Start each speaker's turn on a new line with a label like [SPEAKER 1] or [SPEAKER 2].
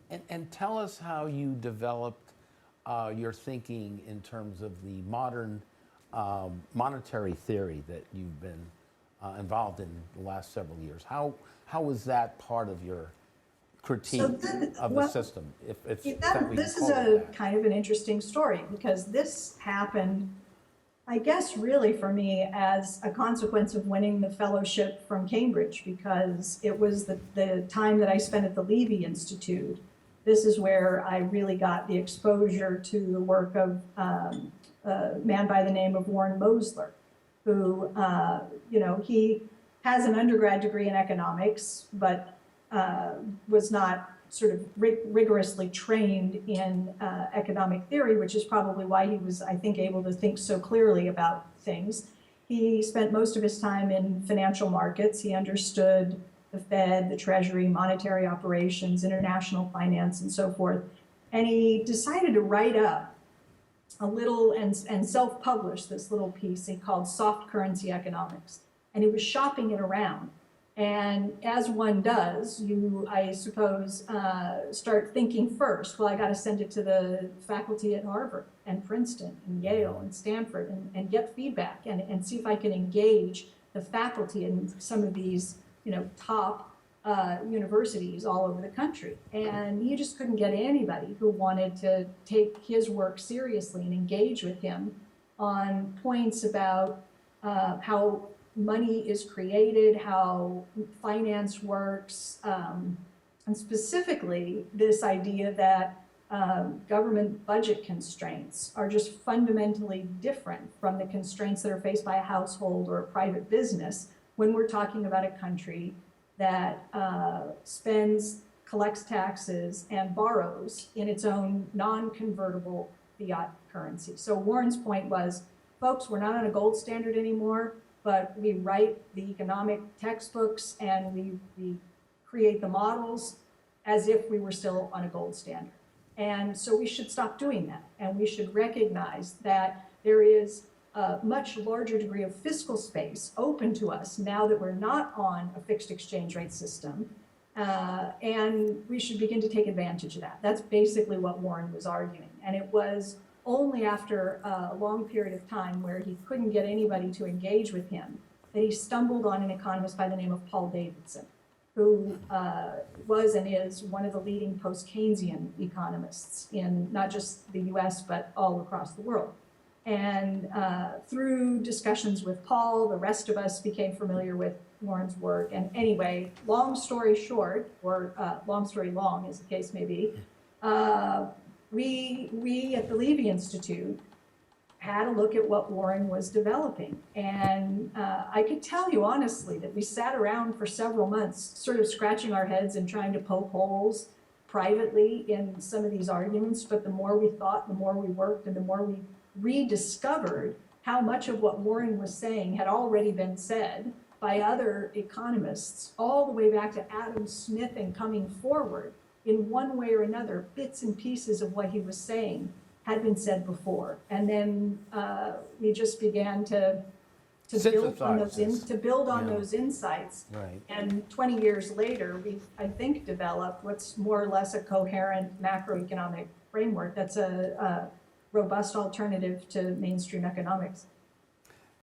[SPEAKER 1] And tell us how you developed your thinking in terms of the modern monetary theory that you've been involved in the last several years. How was that part of your
[SPEAKER 2] So
[SPEAKER 1] critique
[SPEAKER 2] then,
[SPEAKER 1] of the
[SPEAKER 2] well,
[SPEAKER 1] system, if that we can
[SPEAKER 2] this is
[SPEAKER 1] call it
[SPEAKER 2] a
[SPEAKER 1] that?
[SPEAKER 2] kind of an interesting story because this happened, I guess, really for me as a consequence of winning the fellowship from Cambridge, because it was the time that I spent at the Levy Institute. This is where I really got the exposure to the work of a man by the name of Warren Mosler, who, he has an undergrad degree in economics, but was not sort of rigorously trained in economic theory, which is probably why he was, I think, able to think so clearly about things. He spent most of his time in financial markets. He understood the Fed, the Treasury, monetary operations, international finance, and so forth. And he decided to write up a little and self-publish this little piece he called Soft Currency Economics. And he was shopping it around. And as one does, you, I suppose, start thinking first, well, I got to send it to the faculty at Harvard and Princeton and Yale and Stanford and get feedback and see if I can engage the faculty in some of these, top universities all over the country. And he just couldn't get anybody who wanted to take his work seriously and engage with him on points about how money is created, how finance works, and specifically this idea that government budget constraints are just fundamentally different from the constraints that are faced by a household or a private business when we're talking about a country that spends, collects taxes, and borrows in its own non-convertible fiat currency. So Warren's point was, folks, we're not on a gold standard anymore, but we write the economic textbooks and we create the models as if we were still on a gold standard. And so we should stop doing that. And we should recognize that there is a much larger degree of fiscal space open to us now that we're not on a fixed exchange rate system. And we should begin to take advantage of that. That's basically what Warren was arguing. And it was only after a long period of time where he couldn't get anybody to engage with him that he stumbled on an economist by the name of Paul Davidson, who was and is one of the leading post-Keynesian economists in not just the US, but all across the world. And through discussions with Paul, the rest of us became familiar with Warren's work. And anyway, long story short, or long story long, as the case may be, we at the Levy Institute had a look at what Warren was developing. And I could tell you honestly that we sat around for several months sort of scratching our heads and trying to poke holes privately in some of these arguments. But the more we thought, the more we worked, and the more we rediscovered how much of what Warren was saying had already been said by other economists, all the way back to Adam Smith and coming forward. In one way or another, bits and pieces of what he was saying had been said before. And then we just began to build on those insights.
[SPEAKER 1] Right.
[SPEAKER 2] And 20 years later, we, I think, developed what's more or less a coherent macroeconomic framework that's a robust alternative to mainstream economics.